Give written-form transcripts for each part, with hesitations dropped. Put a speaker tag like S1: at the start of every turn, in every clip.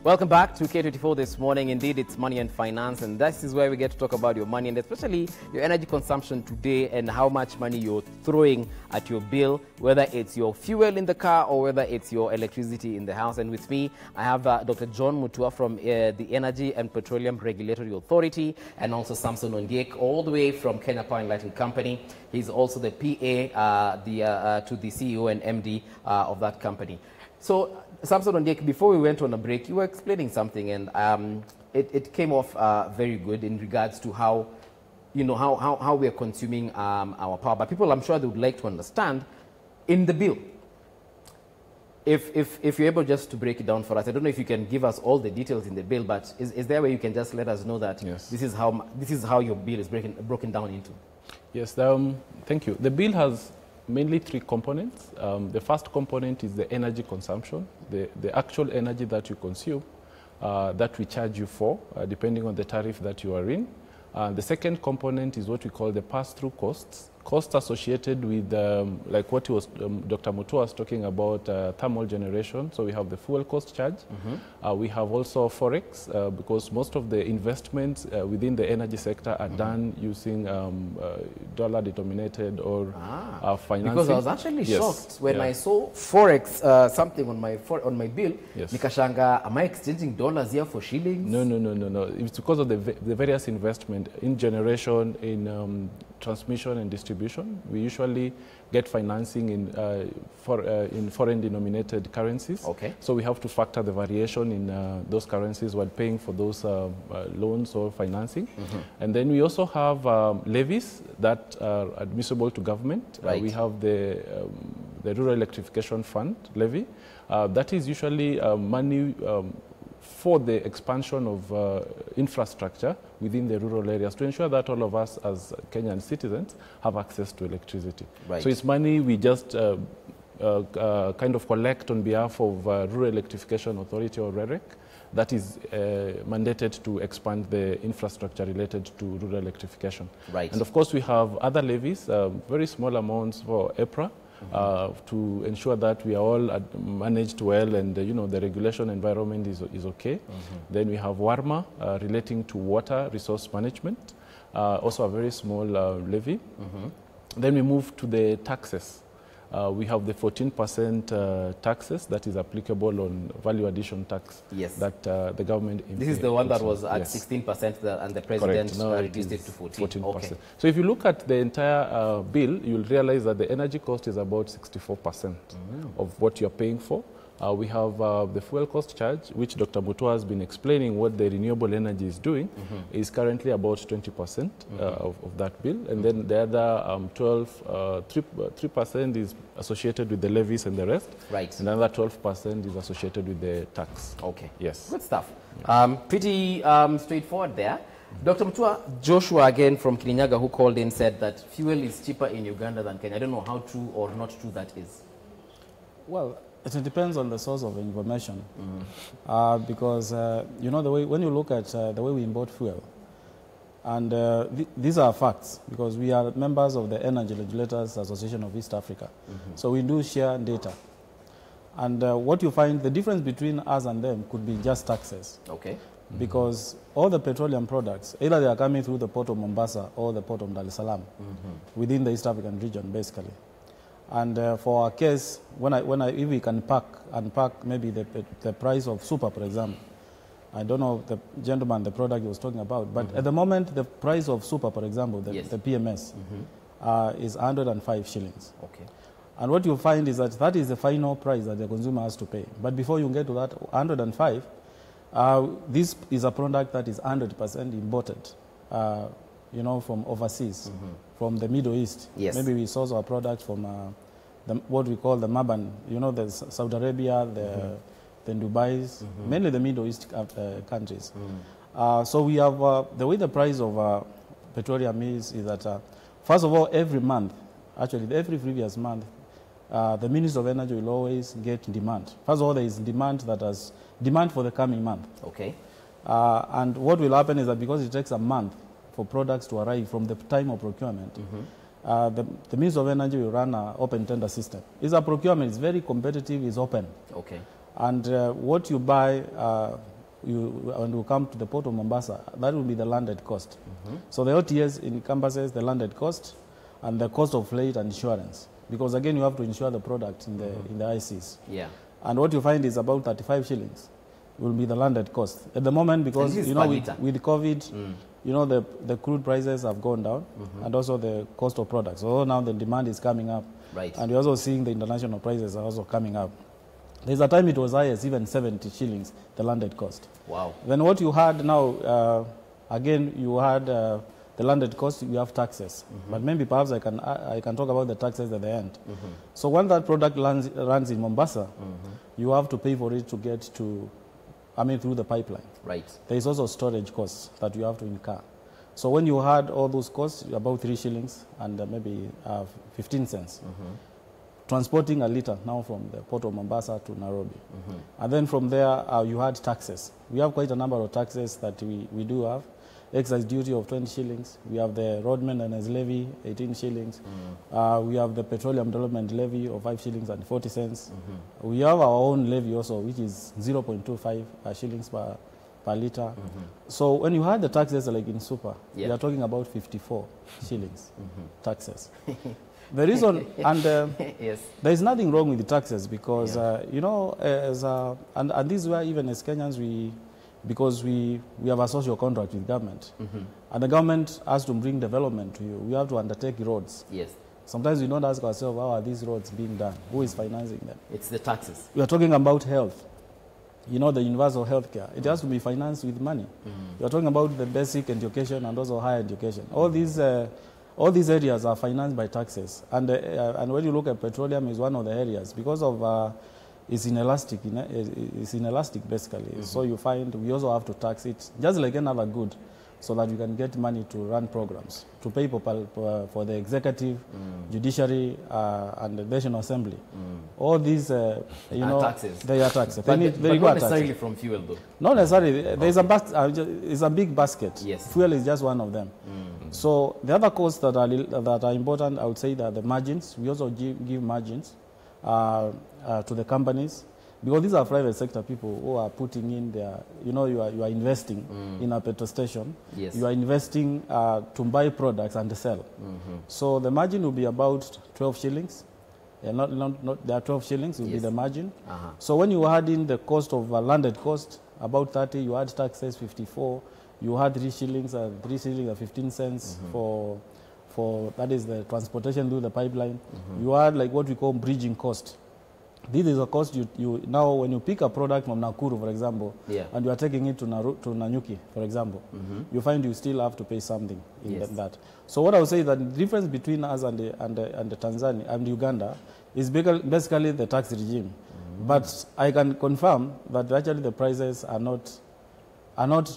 S1: Welcome back to K24 this morning. Indeed, it's money and finance, and this is where we get to talk about your money and especially your energy consumption today and how much money you're throwing at your bill, whether it's your fuel in the car or whether it's your electricity in the house. And with me, I have Dr. John Mutua from the Energy and Petroleum Regulatory Authority, and also Samson Ondiek, all the way from Kenya Power and Lighting Company. He's also the PA to the CEO and MD of that company. So, Samson Ondiek, before we went on a break, you were explaining something, and it came off very good in regards to how, how we are consuming our power. But people, I'm sure they would like to understand in the bill. If you're able just to break it down for us, I don't know if you can give us all the details in the bill, but is there a way you can just let us know that
S2: yes,
S1: this is how your bill is broken down into?
S2: Yes, thank you. The bill has mainly three components. The first component is the energy consumption, the actual energy that you consume, that we charge you for, depending on the tariff that you are in. The second component is what we call the pass-through costs associated with, like what Dr. Mutua was talking about, thermal generation. So we have the fuel cost charge. We have also Forex, because most of the investments within the energy sector are done using dollar-denominated or financing. Because
S1: I was actually shocked when I saw Forex, something on my bill.
S2: Yes.
S1: Nikashanga, am I exchanging dollars here for shillings?
S2: No. It's because of the various investment in generation, in transmission and distribution. We usually get financing in foreign denominated currencies.
S1: Okay.
S2: So we have to factor the variation in those currencies while paying for those loans or financing. And then we also have levies that are admissible to government.
S1: Right.
S2: We have the Rural Electrification Fund levy. That is usually money for the expansion of infrastructure within the rural areas to ensure that all of us as Kenyan citizens have access to electricity.
S1: Right.
S2: So it's money we just kind of collect on behalf of Rural Electrification Authority or REREC that is mandated to expand the infrastructure related to rural electrification.
S1: Right.
S2: And of course we have other levies, very small amounts for EPRA, to ensure that we are all managed well and the regulation environment is okay. Then we have WARMA relating to water resource management, also a very small levy. Then we move to the taxes. We have the 14% taxes that is applicable on value addition tax.
S1: Yes.
S2: That the government.
S1: This is the one that was at 16% and the president reduced it to 14%. Okay.
S2: So if you look at the entire bill, you'll realize that the energy cost is about 64% of what you're paying for. We have the fuel cost charge, which Dr. Mutua has been explaining what the renewable energy is doing, is currently about 20% of that bill. And then the other 3% is associated with the levies and the rest.
S1: Right.
S2: And another 12% is associated with the tax.
S1: Okay.
S2: Yes.
S1: Good stuff. Pretty straightforward there. Dr. Mutua, Joshua again from Kirinyaga, who called in, said that fuel is cheaper in Uganda than Kenya. I don't know how true or not true that is.
S3: Well, it depends on the source of information, because the way when you look at the way we import fuel, and these are facts because we are members of the Energy Regulators Association of East Africa, so we do share data, and what you find the difference between us and them could be just taxes.
S1: Okay.
S3: Because all the petroleum products, either they are coming through the port of Mombasa or the port of Dar es Salaam, within the East African region, basically. And for our case, if we can unpack maybe the price of super, for example. I don't know the gentleman, the product he was talking about, but at the moment, the price of super, for example, the PMS, is 105 shillings.
S1: Okay.
S3: And what you find is that is the final price that the consumer has to pay. But before you get to that 105, this is a product that is 100% imported, from overseas. From the Middle East.
S1: Yes.
S3: Maybe we source our products from what we call the Maban, the Saudi Arabia, the Dubai's, mainly the Middle East countries. So we have, the way the price of petroleum is that, first of all, every month, actually every previous month, the Ministry of Energy will always get demand. First of all, there is demand demand for the coming month.
S1: Okay.
S3: And what will happen is that because it takes a month for products to arrive from the time of procurement, The Ministry of Energy will run an open tender system. It's a procurement, it's very competitive, it's open.
S1: Okay.
S3: And what you buy, when you come to the port of Mombasa, that will be the landed cost. So the OTS encompasses the landed cost and the cost of freight and insurance. Because again, you have to insure the product in the ICs.
S1: Yeah.
S3: And what you find is about 35 shillings will be the landed cost. At the moment, because you know, with COVID, you know, the crude prices have gone down, and also the cost of products. So now the demand is coming up.
S1: Right.
S3: And you're also seeing the international prices are also coming up. There's a time it was high as even 70 shillings, the landed cost.
S1: Wow.
S3: Then what you had now, again, you had the landed cost, you have taxes. But maybe perhaps I can talk about the taxes at the end. So when that product runs in Mombasa, you have to pay for it to get to, through the pipeline.
S1: Right.
S3: There is also storage costs that you have to incur. So when you had all those costs, about 3 shillings and maybe 15 cents, transporting a liter now from the port of Mombasa to Nairobi. And then from there, you had taxes. We have quite a number of taxes that we do have. Excise duty of 20 shillings. We have the road maintenance levy, 18 shillings. We have the petroleum development levy of 5 shillings and 40 cents. We have our own levy also, which is 0.25 shillings per liter. So when you had the taxes like in super, we are talking about 54 shillings taxes. The reason, and
S1: yes,
S3: there is nothing wrong with the taxes because, you know, and this is where even as Kenyans, because we have a social contract with government, and the government has to bring development to you. We have to undertake roads.
S1: Yes.
S3: Sometimes we don't ask ourselves, how are these roads being done? Who is financing them?
S1: It's the taxes.
S3: We are talking about health. You know, the universal health care. It has to be financed with money. We are talking about the basic education and also higher education. All these areas are financed by taxes. And when you look at petroleum, is one of the areas because of it's inelastic. It's inelastic basically. So you find we also have to tax it just like another good, so that you can get money to run programs, to pay for the executive, judiciary, and the National Assembly. All these, you know,
S1: taxes.
S3: They are taxes.
S1: But not necessarily
S3: taxes.
S1: From fuel, though.
S3: Not necessarily. There's it's a big basket.
S1: Yes.
S3: Fuel is just one of them. So the other costs that are important, I would say that the margins. We also give margins to the companies. Because these are private sector people who are putting in their, you know, you are investing in a petrol station.
S1: Yes.
S3: You are investing to buy products and to sell. So the margin will be about 12 shillings. There are 12 shillings will be the margin. So when you add in the cost of landed cost, about 30, you add taxes, 54. You add 3 shillings and 15 cents for that is the transportation through the pipeline. You add like what we call bridging cost. This is a cost you now when you pick a product from Nakuru, for example, and you are taking it to Nanyuki, for example, you find you still have to pay something in that. So what I would say is that the difference between us and the Tanzania and Uganda is basically the tax regime. But I can confirm that actually the prices are not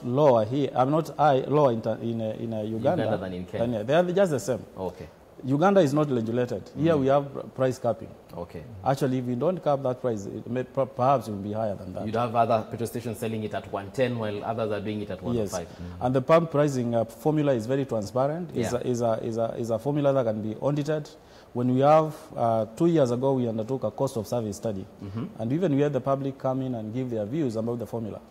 S3: lower here. I'm not lower in Uganda
S1: than in Kenya.
S3: They are just the same.
S1: Okay.
S3: Uganda is not regulated. Here we have price capping.
S1: Okay.
S3: Actually, if we don't cap that price, perhaps it will be higher than that.
S1: You'd have other petrol stations selling it at 110 while others are doing it at 105.
S3: Yes. And the pump pricing formula is very transparent. Is a formula that can be audited. When we have, 2 years ago, we undertook a cost of service study. And even we had the public come in and give their views about the formula.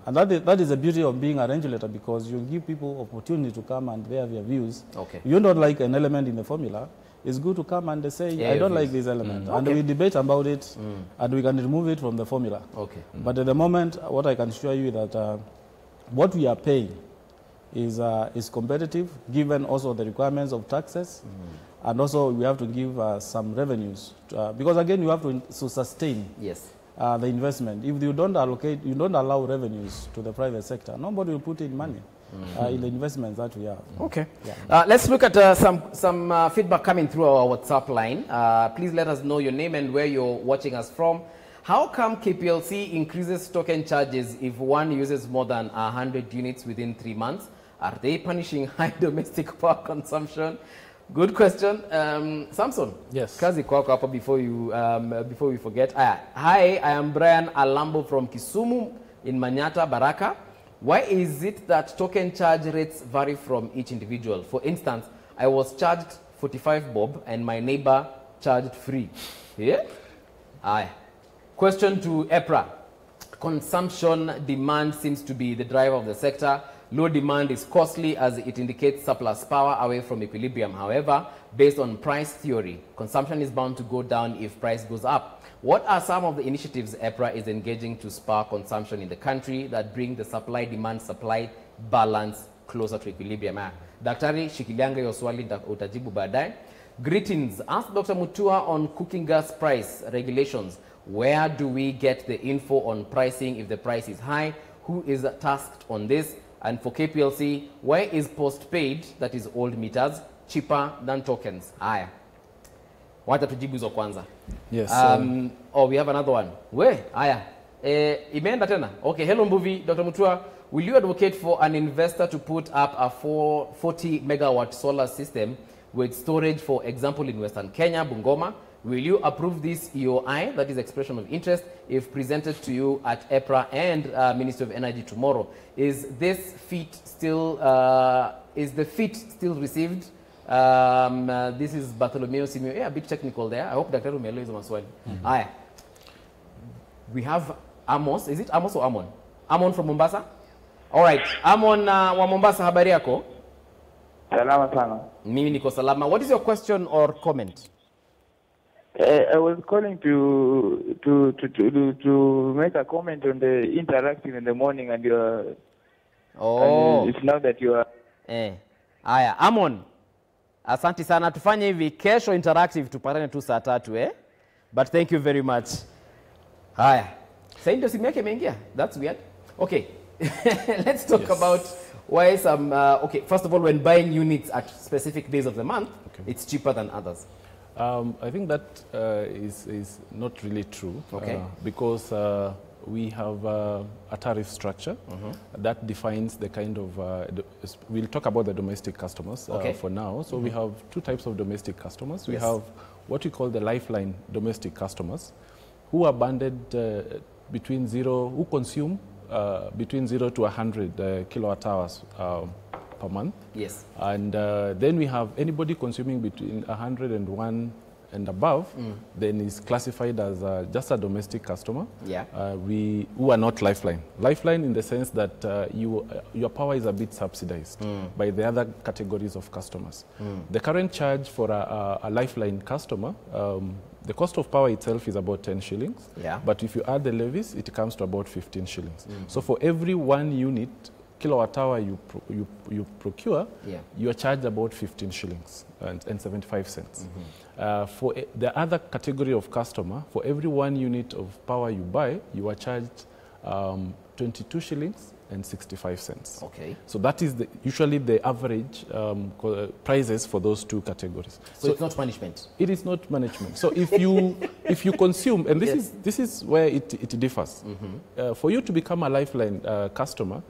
S3: And that is the beauty of being a regulator, because you give people opportunity to come and they have their views.
S1: Okay.
S3: You don't like an element in the formula, it's good to come and say, I don't like this element. And we debate about it, and we can remove it from the formula.
S1: Okay.
S3: But at the moment, what I can assure you is that what we are paying is competitive, given also the requirements of taxes. And also we have to give some revenues, because again you have to sustain the investment. If you don't allow revenues to the private sector, nobody will put in money in the investments that we have.
S1: Okay. Let's look at some feedback coming through our WhatsApp line. Please let us know your name and where you're watching us from. How come KPLC increases token charges if one uses more than 100 units within 3 months? Are they punishing high domestic power consumption? Good question. Samson.
S2: Yes.
S1: Kazi kwako hapa before we forget. Hi, I am Brian Alambo from Kisumu in Manyata, Baraka. Why is it that token charge rates vary from each individual? For instance, I was charged 45 bob and my neighbor charged free. Yeah? Question to EPRA. Consumption demand seems to be the driver of the sector. Low demand is costly as it indicates surplus power away from equilibrium. However, based on price theory, consumption is bound to go down if price goes up. What are some of the initiatives EPRA is engaging to spur consumption in the country that bring the supply balance closer to equilibrium? Daktari, shikilianga hiyo swali utajibu baadaye. Greetings. Ask Dr. Mutua on cooking gas price regulations. Where do we get the info on pricing if the price is high? Who is tasked on this? And for KPLC, why is postpaid, that is old meters, cheaper than tokens? Aya. Wacha tujibu hizo kwanza.
S2: Yes.
S1: Oh, we have another one. Where? Aya. Imeenda tena. Okay, hello Mbuvi. Dr. Mutua, will you advocate for an investor to put up a 40 megawatt solar system with storage, for example, in Western Kenya, Bungoma? Will you approve this EOI, that is expression of interest, if presented to you at EPRA and Ministry of Energy tomorrow? Is this feat still, is the feat still received? This is Bartholomew Simeo. Yeah, a bit technical there. I hope Dr. Rumelo is on swali. Aye. We have Amos. Is it Amos or Amon? Amon from Mombasa? All right. Amon wa Mombasa, habari yako?
S4: Salama sana.
S1: Mimi niko salama. What is your question or comment?
S4: I was calling to make a comment on the interactive in the morning and your.
S1: Oh.
S4: And it's now that you are.
S1: Aya, Amon. Asante sana. Tufanye hivi kesho interactive tupatane tu saa 3 But thank you very much. Aya. Sasa ndio simu yake imeingia. That's weird. Okay. Let's talk about why some okay, first of all, when buying units at specific days of the month, it's cheaper than others.
S2: I think that is not really true.
S1: Okay.
S2: Because we have a tariff structure that defines the kind of, we'll talk about the domestic customers for now. So we have two types of domestic customers. We have what we call the lifeline domestic customers, who are banded between who consume between 0 to 100 kilowatt hours per month.
S1: Yes.
S2: And then we have anybody consuming between 101 and above, then is classified as just a domestic customer.
S1: Yeah.
S2: Who are not lifeline. Lifeline in the sense that your power is a bit subsidized by the other categories of customers. The current charge for a lifeline customer, the cost of power itself is about 10 shillings.
S1: Yeah.
S2: But if you add the levies, it comes to about 15 shillings. So for every 1 unit kilowatt hour you procure, you are charged about 15 shillings and 75 cents. For the other category of customer, for every 1 unit of power you buy, you are charged 22 shillings and 65 cents.
S1: Okay.
S2: So that is usually the average prices for those two categories.
S1: So it's not management.
S2: It is not management. So if you consume, and this is where it differs. For you to become a lifeline customer,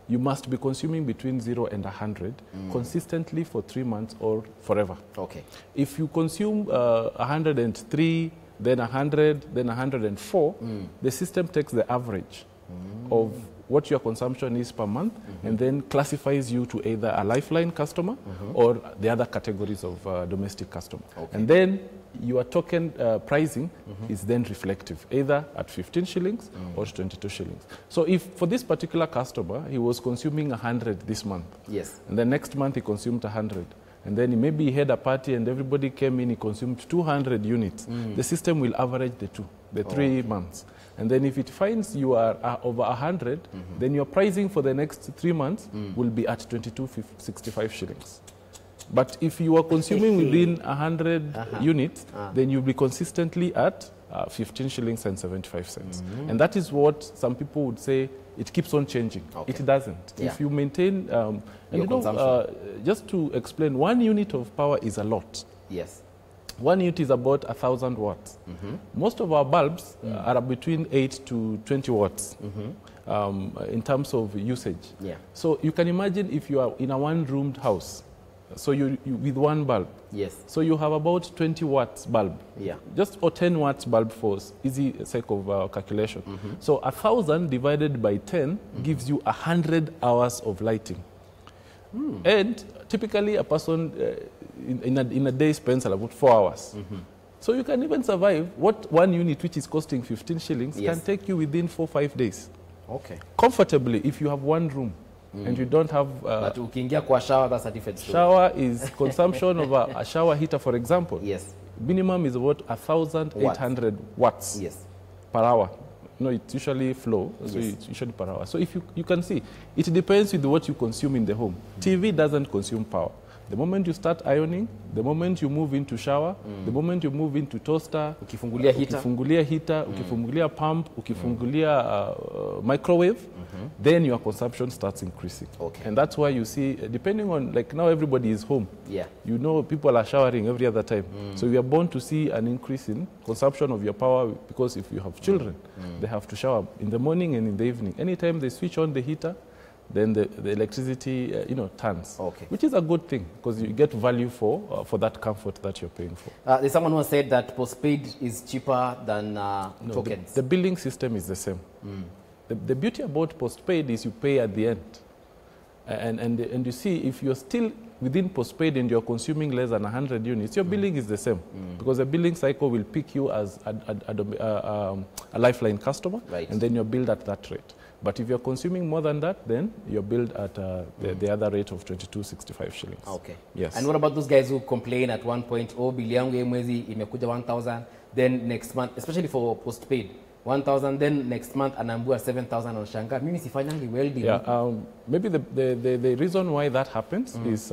S2: you must be consuming between 0 and 100 consistently for 3 months or forever.
S1: Okay.
S2: If you consume 103, then 100, then 104, the system takes the average of what your consumption is per month and then classifies you to either a lifeline customer or the other categories of domestic customer. Okay. And then your token pricing is then reflective, either at 15 shillings or 22 shillings. So if for this particular customer, he was consuming 100 this month, and the next month he consumed 100, and then maybe he had a party and everybody came in, he consumed 200 units, the system will average the 3 months. And then if it finds you are over 100, then your pricing for the next 3 months will be at 22.65 shillings. But if you are consuming within 100 units, then you'll be consistently at 15 shillings and 75 cents. And that is what some people would say, it keeps on changing. Okay. It doesn't. If you maintain, just to explain, 1 unit of power is a lot.
S1: Yes.
S2: 1 unit is about 1,000 watts. Most of our bulbs are between 8 to 20 watts in terms of usage. Yeah. So you can imagine if you are in a one-roomed house, so you with 1 bulb. Yes. So you have about 20 watts bulb. Yeah. Just or 10 watts bulb for easy sake of calculation. So 1,000 divided by 10 gives you 100 hours of lighting. And typically a person in a day spends about 4 hours. So you can even survive what 1 unit, which is costing 15 shillings,
S1: Yes.
S2: can take you within 4 or 5 days.
S1: Okay.
S2: Comfortably, if you have 1 room and you don't have...
S1: But ukiingia kwa shower, that's a different story.
S2: shower is consumption of a shower heater, for example.
S1: Yes.
S2: Minimum is about 1,800 watts
S1: Yes.
S2: per hour. No, it's usually flow, so
S1: Yes.
S2: it's usually per hour. So if you can see, it depends with what you consume in the home. TV doesn't consume power. The moment you start ironing, the moment you move into shower, the moment you move into toaster,
S1: Ukifungulia heater.
S2: ukifungulia pump, ukifungulia microwave, then your consumption starts increasing.
S1: Okay.
S2: And that's why you see, depending on, like now everybody is home.
S1: Yeah.
S2: You know people are showering every other time. So you are bound to see an increase in consumption of your power because if you have children, they have to shower in the morning and in the evening. Anytime they switch on the heater, then the electricity, turns.
S1: Okay.
S2: Which is a good thing because you get value for that comfort that you're paying for.
S1: There's someone who has said that postpaid is cheaper than tokens.
S2: The billing system is the same. The beauty about postpaid is you pay at the end. And you see, if you're still within postpaid and you're consuming less than 100 units, your billing is the same. Because the billing cycle will pick you as a lifeline customer,
S1: Right.
S2: and then you're billed at that rate. But if you're consuming more than that, then you're billed at the other rate of 22.65 shillings.
S1: Okay.
S2: Yes.
S1: And what about those guys who complain at one point, oh, bili yangu ya mwezi imekuja 1,000, then next month, especially for postpaid, 1,000, then next month anaambua 7,000 on shanga. Mimi sifanyangi welding.
S2: Yeah, maybe the reason why that happens is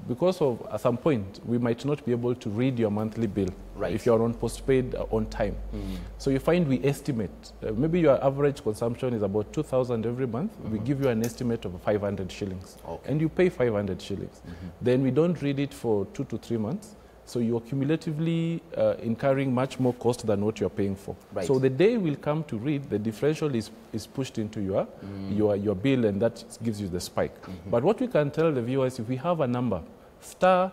S2: because of, at some point, we might not be able to read your monthly bill
S1: Right.
S2: if you're on postpaid on time. So you find we estimate, maybe your average consumption is about 2,000 every month. We give you an estimate of 500 shillings.
S1: Okay.
S2: And you pay 500 shillings. Then we don't read it for 2 to 3 months. So you're cumulatively incurring much more cost than what you're paying for.
S1: Right.
S2: So the day will come to read, the differential is pushed into your bill, and that gives you the spike. But what we can tell the viewers, if we have a number, star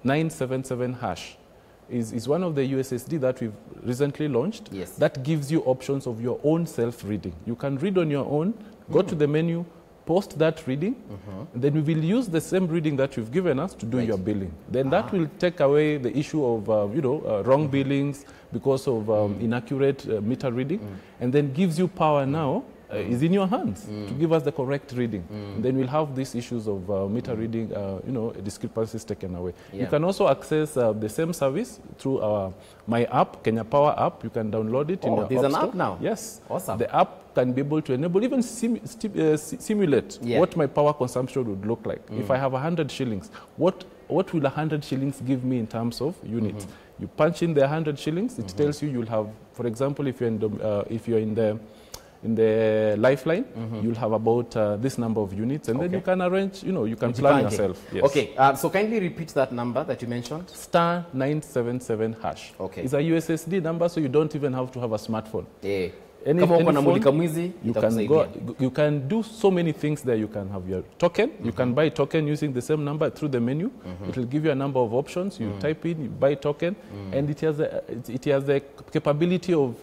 S2: 977 hash is one of the USSD that we've recently launched.
S1: Yes.
S2: That gives you options of your own self-reading. You can read on your own, go to the menu, post that reading, and then we will use the same reading that you've given us to do
S1: Right.
S2: your billing. Then that will take away the issue of wrong billings because of inaccurate meter reading, and then gives you power now. Is in your hands to give us the correct reading. And then we'll have these issues of meter reading, discrepancies taken away.
S1: Yeah.
S2: You can also access the same service through our My app, Kenya Power app. You can download it in your
S1: there's
S2: app
S1: an
S2: store.
S1: app now?
S2: Yes.
S1: Awesome.
S2: The app can be able to enable, even simulate
S1: Yeah.
S2: what my power consumption would look like. If I have 100 shillings, what will 100 shillings give me in terms of units? You punch in the 100 shillings, it tells you you'll have, for example, if you're in the lifeline, you'll have about this number of units, and then you can arrange, you can plan yourself. Yes.
S1: Okay, so kindly repeat that number that you mentioned.
S2: Star 977 hash.
S1: Okay.
S2: It's a USSD number, so you don't even have to have a smartphone.
S1: Yeah.
S2: Any
S1: Kama uko na
S2: phone,
S1: mulika mwizi,
S2: you can do so many things there. You can have your token. You can buy token using the same number through the menu. It will give you a number of options. You type in, you buy token, and it has the capability of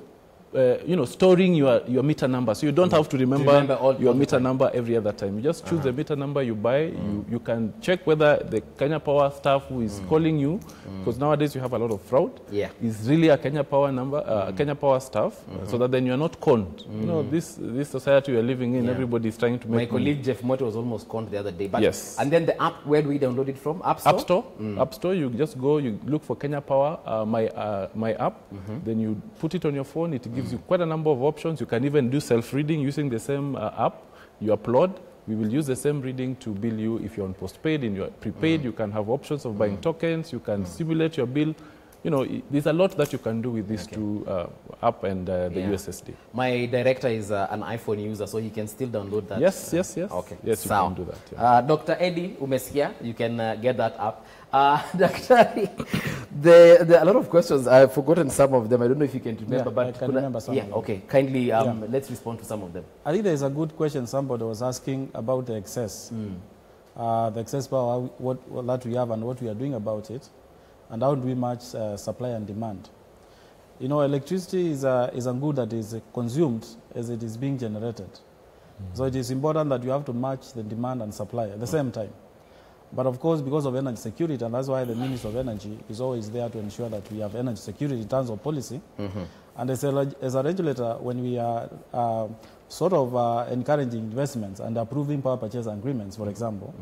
S2: storing your meter number. So you don't have to remember
S1: all
S2: your
S1: the
S2: meter
S1: time.
S2: number every other time. You just choose the meter number you buy. You can check whether the Kenya Power staff who is calling you, because nowadays you have a lot of fraud, is really a Kenya Power number, Kenya Power staff, so that then you're not conned. This society we're living in, everybody is trying to make
S1: My
S2: money.
S1: colleague Jeff Moto was almost conned the other day. But,
S2: Yes.
S1: And then the app, where do we download it from? App Store?
S2: App Store. App Store, you just go, you look for Kenya Power, my app, then you put it on your phone. It gives you quite a number of options. You can even do self-reading using the same app. You upload. We will use the same reading to bill you if you're on postpaid. In your prepaid, you can have options of buying tokens. You can simulate your bill. There's a lot that you can do with these two app and the USSD.
S1: My director is an iPhone user, so he can still download that.
S2: Yes.
S1: Okay.
S2: Yes, you
S1: Sound.
S2: can do that. Yeah.
S1: Dr. Eddie Umesikia, you can get that app. Dr. There are a lot of questions. I've forgotten some of them. I don't know if you can remember. But
S3: I can remember some of them.
S1: Okay. Kindly, let's respond to some of them.
S3: I think there is a good question somebody was asking about the excess. The excess power, what that we have and what we are doing about it, and how do we match supply and demand. Electricity is a good that is consumed as it is being generated. So it is important that you have to match the demand and supply at the same time. But of course, because of energy security, and that's why the Minister of Energy is always there to ensure that we have energy security in terms of policy. And as a regulator, when we are encouraging investments and approving power purchase agreements, for example,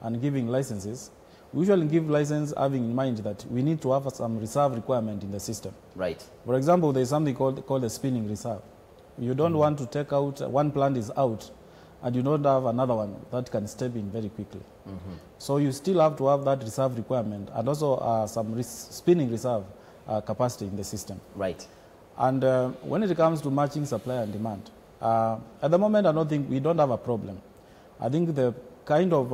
S3: and giving licenses, we usually give license having in mind that we need to have some reserve requirement in the system.
S1: Right.
S3: For example, there is something called a spinning reserve. You don't want to take out, one plant is out, and you don't have another one that can step in very quickly. So you still have to have that reserve requirement and also some spinning reserve capacity in the system.
S1: Right.
S3: And when it comes to matching supply and demand, at the moment I don't think we don't have a problem. I think the kind of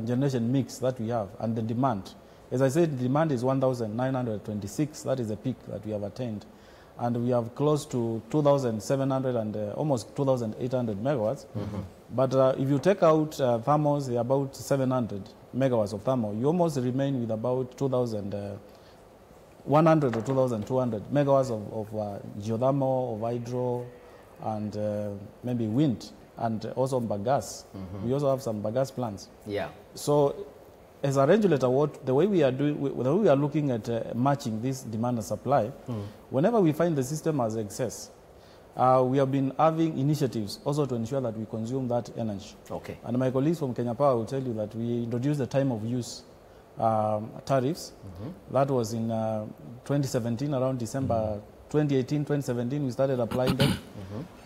S3: generation mix that we have and the demand, as I said, demand is 1,926, that is the peak that we have attained. And we have close to 2,700 and almost 2,800 megawatts. But if you take out thermals, they're about 700 megawatts of thermal. You almost remain with about 2,100 or 2,200 megawatts of geothermal, of hydro, and maybe wind, and also bagasse. We also have some bagasse plants.
S1: Yeah. So,
S3: as a regulator, the way we are looking at matching this demand and supply, whenever we find the system has excess, we have been having initiatives also to ensure that we consume that energy.
S1: Okay.
S3: And my colleagues from Kenya Power will tell you that we introduced the time of use tariffs. That was in 2017, around December 2018, 2017, we started applying them.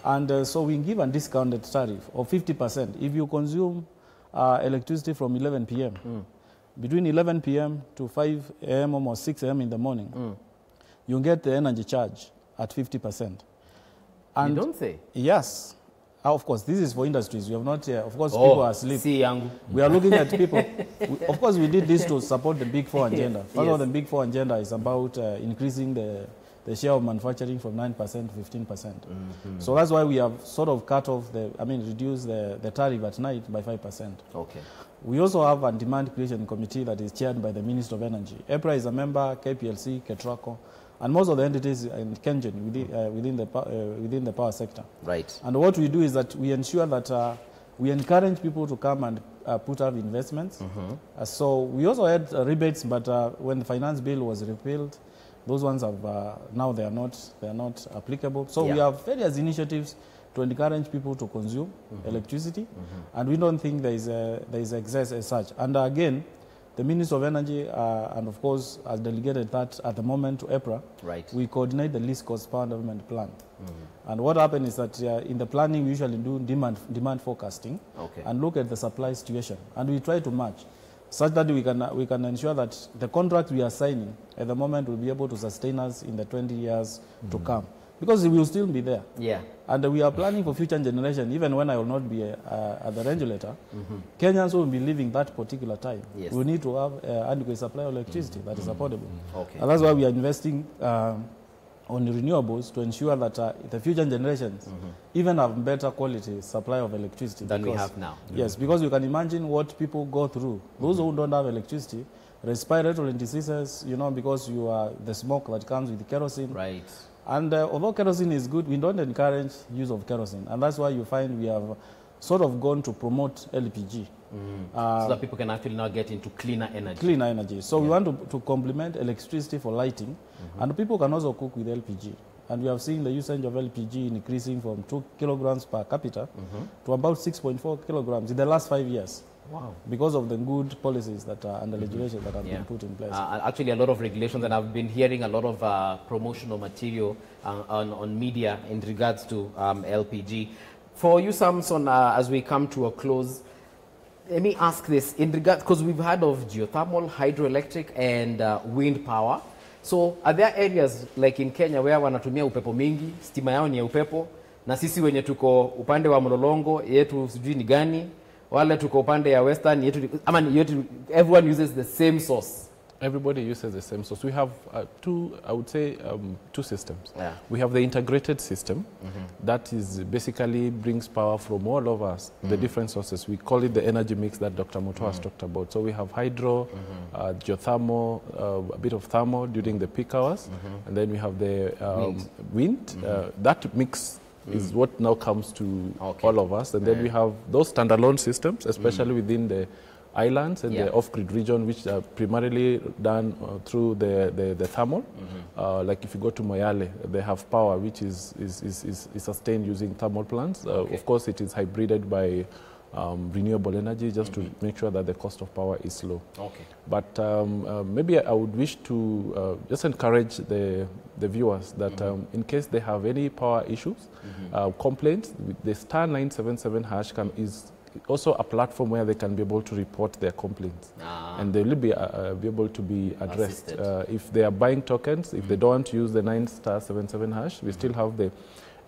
S3: And so we give a discounted tariff of 50% if you consume electricity from 11 p.m. Between 11 p.m. to 5 a.m. almost 6 a.m. in the morning, you get the energy charge at 50%. And
S1: you don't say?
S3: Yes. Of course, this is for industries. We have not, of course, people are asleep. We are looking at people. Of course, we did this to support the Big Four agenda. First of all, the Big Four agenda is about increasing the share of manufacturing from 9% to 15%. So that's why we have sort of reduced the tariff at night by 5%.
S2: Okay.
S3: We also have a demand creation committee that is chaired by the Minister of Energy. EPRA is a member, KPLC, KETRACO, and most of the entities in KenGen within the power sector.
S1: Right.
S3: And what we do is that we ensure that we encourage people to come and put up investments. So we also had rebates, but when the finance bill was repealed, those ones have now they are not applicable. So we have various initiatives to encourage people to consume electricity, and we don't think there is excess as such. And again, the Minister of Energy and of course has delegated that at the moment to EPRA.
S1: Right.
S3: We coordinate the least cost power development plan. And what happens is that in the planning we usually do demand forecasting and look at the supply situation, and we try to match such that we can ensure that the contract we are signing at the moment will be able to sustain us in the 20 years to come, because it will still be there.
S1: Yeah.
S3: And we are planning for future generation. Even when I will not be at the regulator, Kenyans will be living that particular time.
S1: Yes.
S3: We need to have adequate supply of electricity that is affordable.
S1: Okay.
S3: And that's why we are investing on renewables to ensure that the future generations even have better quality supply of electricity
S1: than we have now.
S3: Yes, because you can imagine what people go through. Those who don't have electricity, respiratory diseases, because the smoke that comes with kerosene.
S1: Right.
S3: And although kerosene is good, we don't encourage use of kerosene. And that's why you find we have sort of gone to promote LPG.
S1: So that people can actually now get into cleaner energy.
S3: Cleaner energy. So we want to complement electricity for lighting, and people can also cook with LPG. And we have seen the usage of LPG increasing from 2 kilograms per capita to about 6.4 kilograms in the last 5 years.
S1: Wow.
S3: Because of the good policies that are and the legislation that have been put in place.
S1: Actually, a lot of regulations, and I've been hearing a lot of promotional material on media in regards to LPG. For you, Samson, as we come to a close, let me ask this in regards, because we've heard of geothermal, hydroelectric, and wind power. So are there areas like in Kenya where wanatumia upepo mingi, stima yao ni ya upepo, na sisi wenye tuko upande wa Mlolongo yetu sijui ni gani, wale tuko upande ya Western yetu, everyone uses the same source?
S2: Everybody uses the same source. We have two systems.
S1: Yeah.
S2: We have the integrated system that is basically brings power from all of us, the different sources. We call it the energy mix that Dr. Muto has talked about. So we have hydro, geothermal, a bit of thermal during the peak hours, and then we have the wind. That mix is what now comes to all of us. And then we have those standalone systems, especially within the islands and the off-grid region, which are primarily done through the thermal. Like if you go to Moyale, they have power which is sustained using thermal plants. Of course, it is hybrided by renewable energy just to make sure that the cost of power is low.
S1: Okay.
S2: But maybe I would wish to just encourage the viewers that in case they have any power issues, complaints, the star 977 hash is also a platform where they can be able to report their complaints. And they will be able to be addressed. If they are buying tokens, if they don't want to use the 9*77 hash, we still have the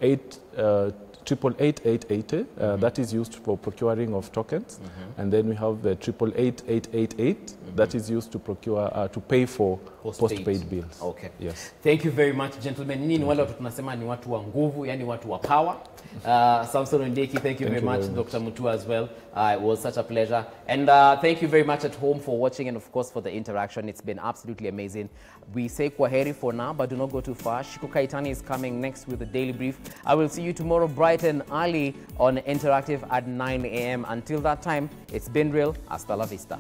S2: 8888880 that is used for procuring of tokens, and then we have the 888888 that is used to procure to pay for postpaid bills.
S1: Okay.
S2: Yes.
S1: Thank you very much, gentlemen. Nyinyi ni wale watu tunasema ni watu wa nguvu, yani watu wa power. Samson Ondiek, thank you very much. Dr. Mutua as well. It was such a pleasure. And thank you very much at home for watching and of course for the interaction. It's been absolutely amazing. We say kwaheri for now, but do not go too far. Shiku Kaitani is coming next with the Daily Brief. I will see you tomorrow bright and early on Interactive at 9 a.m. Until that time, it's been real. Hasta la vista.